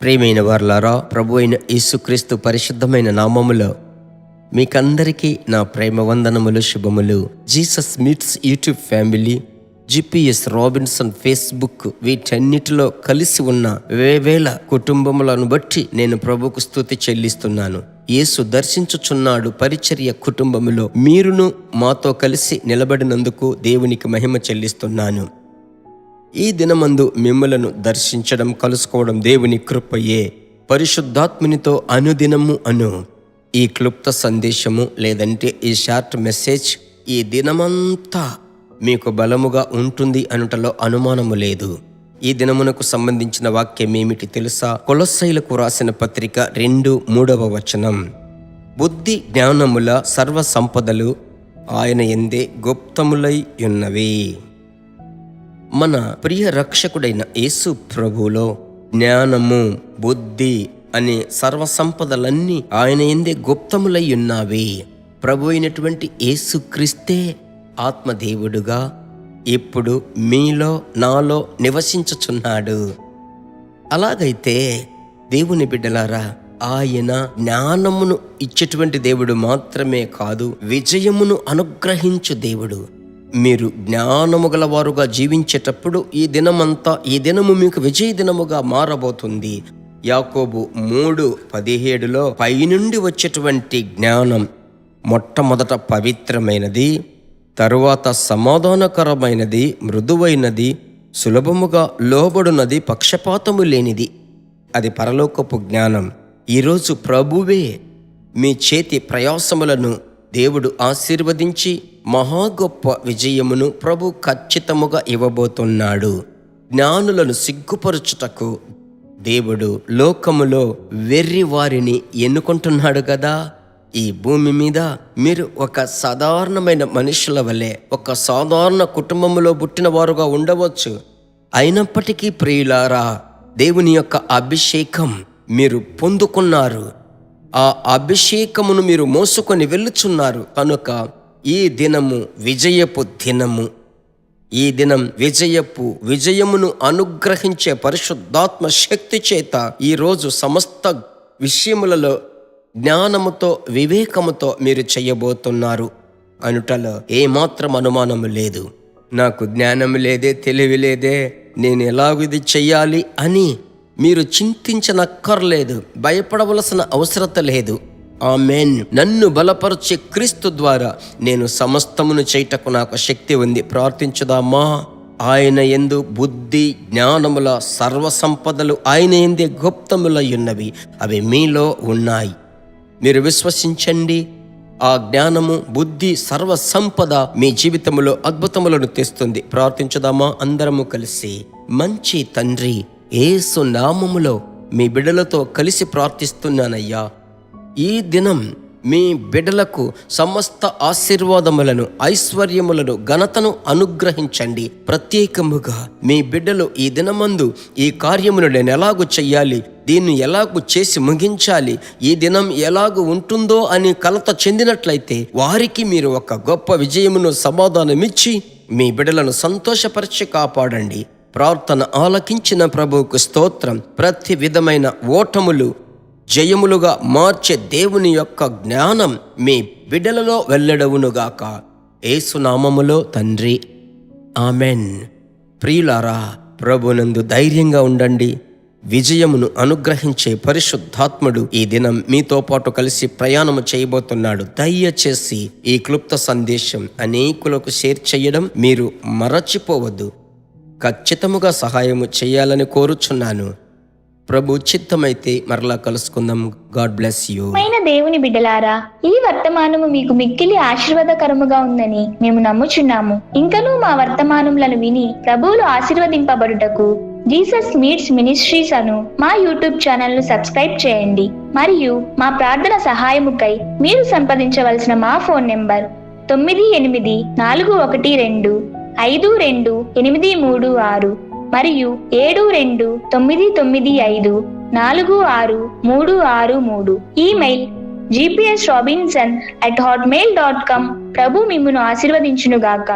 ప్రియమైన వారలారా, ప్రభు అయిన యేసుక్రీస్తు పరిశుద్ధమైన నామములో మీకందరికీ నా ప్రేమ వందనములు, శుభములు. Jesus meets YouTube family, GPS Robinson Facebook, వీటన్నిటిలో కలిసి ఉన్న వేవేల కుటుంబములను బట్టి నేను ప్రభుకు స్తుతి చెల్లిస్తున్నాను. యేసు దర్శించుచున్నాడు పరిచర్య కుటుంబములో మీరును మాతో కలిసి నిలబడినందుకు దేవునికి మహిమ చెల్లిస్తున్నాను. ఈ దినమందు మిమ్మలను దర్శించడం, కలుసుకోవడం దేవుని కృపయే. పరిశుద్ధాత్మునితో అనుదినము ఈ క్లుప్త సందేశము లేదంటే ఈ షార్ట్ మెసేజ్ ఈ దినమంతా మీకు బలముగా ఉంటుంది అనుటలో అనుమానము లేదు. ఈ దినమునకు సంబంధించిన వాక్యం ఏమిటి తెలుసా? కొలస్సీలకు రాసిన పత్రిక 2:3 బుద్ధి జ్ఞానముల సర్వ సంపదలు ఆయన యందే గుప్తములై ఉన్నవి. మన ప్రియ రక్షకుడైన యేసు ప్రభువులో జ్ఞానము, బుద్ధి అనే సర్వ సంపదలన్నీ ఆయన యందే గుప్తములై ఉన్నవి. ప్రభు అయినటువంటి యేసుక్రీస్తే ఆత్మదేవుడుగా ఇప్పుడు మీలో నాలో నివసించుచున్నాడు. అలాగైతే దేవుని బిడ్డలారా, ఆయన జ్ఞానమును ఇచ్చేటువంటి దేవుడు మాత్రమే కాదు, విజయమును అనుగ్రహించు దేవుడు. మీరు జ్ఞానము గలవారుగా జీవించేటప్పుడు ఈ దినము మీకు విజయ దినముగా మారబోతుంది. యాకోబు 3:17 పైనుండి వచ్చేటువంటి జ్ఞానం మొట్టమొదట పవిత్రమైనది, తరువాత సమాధానకరమైనది, మృదువైనది, సులభముగా లోబడునది, పక్షపాతము లేనిది. అది పరలోకపు జ్ఞానం. ఈరోజు ప్రభువే మీ చేతి ప్రయాసములను దేవుడు ఆశీర్వదించి మహా గొప్ప విజయమును ప్రభు ఖచ్చితముగా ఇవ్వబోతున్నాడు. జ్ఞానులను సిగ్గుపరచుటకు దేవుడు లోకములో వెర్రి వారిని ఎన్నుకుంటున్నాడు కదా. ఈ భూమి మీద మీరు ఒక సాధారణమైన మనుషుల వలె, ఒక సాధారణ కుటుంబంలో పుట్టిన వారుగా ఉండవచ్చు. అయినప్పటికీ ప్రియులారా, దేవుని యొక్క అభిషేకం మీరు పొందుకున్నారు. ఆ అభిషేకమును మీరు మోసుకొని వెళ్ళుచున్నారు. కనుక ఈ దినము విజయపు దినము. ఈ దినం విజయమును అనుగ్రహించే పరిశుద్ధాత్మ శక్తి చేత ఈరోజు సమస్త విషయములలో జ్ఞానముతో, వివేకముతో మీరు చేయబోతున్నారు అనుటలో ఏమాత్రం అనుమానము లేదు. నాకు జ్ఞానం లేదే, తెలివి లేదే, నేను ఎలాగిది చెయ్యాలి అని మీరు చింతించనక్కర్లేదు, భయపడవలసిన అవసరత లేదు. ఆమేన్. నన్ను బలపరిచే క్రీస్తు ద్వారా నేను సమస్తమును చేయుటకు నాకు శక్తి ఉంది. ప్రార్థించుదామా? ఆయన యందు బుద్ధి జ్ఞానముల సర్వ సంపదలు ఆయన యందే గుప్తములై ఉన్నవి. అవి మీలో ఉన్నాయి. మీరు విశ్వసించండి. ఆ జ్ఞానము, బుద్ధి, సర్వ సంపద మీ జీవితంలో అద్భుతములను తెస్తుంది. ప్రార్థించుదామా అందరము కలిసి? మంచి తండ్రి, యేసు నామములో మీ బిడ్డలతో కలిసి ప్రార్థిస్తున్నానయ్యా. ఈ దినం మీ బిడ్డలకు సమస్త ఆశీర్వాదములను, ఐశ్వర్యములను, ఘనతను అనుగ్రహించండి. ప్రత్యేకముగా మీ బిడ్డలు ఈ దినమందు ఈ కార్యమును నేను ఎలాగూ చెయ్యాలి, దీన్ని ఎలాగూ చేసి ముగించాలి, ఈ దినం ఎలాగూ ఉంటుందో అని కలత చెందినట్లయితే వారికి మీరు ఒక గొప్ప విజయమును, సమాధానమిచ్చి మీ బిడ్డలను సంతోషపరిచి కాపాడండి. ప్రార్థన ఆలకించిన ప్రభువుకు స్తోత్రం. ప్రతి విధమైన ఓటములు జయములుగా మార్చే దేవుని యొక్క జ్ఞానం మీ బిడ్డలలో వెల్లడవునుగాక. యేసు నామములో తండ్రి, ఆమెన్. ప్రియులారా, ప్రభునందు ధైర్యంగా ఉండండి. విజయమును అనుగ్రహించే పరిశుద్ధాత్ముడు ఈ దినం మీతో పాటు కలిసి ప్రయాణము చేయబోతున్నాడు. దయచేసి ఈ క్లుప్త సందేశం అనేకులకు షేర్ చేయడం మీరు మరచిపోవద్దు. ఖచ్చితముగా సహాయము చేయాలని కోరుచున్నాను. ప్రభు చిత్తమైతే మరలా కలుసుకుందాం. God bless you. దేవుని బిడ్డలారా, ఈ వర్తమానము మీకు మిక్కిలి ఆశీర్వాదకరముగా ఉందని మేము నమ్ముచున్నాము. ఇంకనూ మా వర్తమానములను విని ప్రభువులు ఆశీర్వదింపబడుటకు జీసస్ మీట్స్ మినిస్ట్రీస్ అను మా యూట్యూబ్ ఛానల్ ను సబ్స్క్రైబ్ చేయండి. మరియు మా ప్రార్థన సహాయముకై మీరు సంప్రదించవలసిన మా ఫోన్ నెంబర్ 9841425236 మరియు 7299546363. Email gpsrobinson@hotmail.com. ప్రభు మిమ్మును ఆశీర్వదించునుగాక.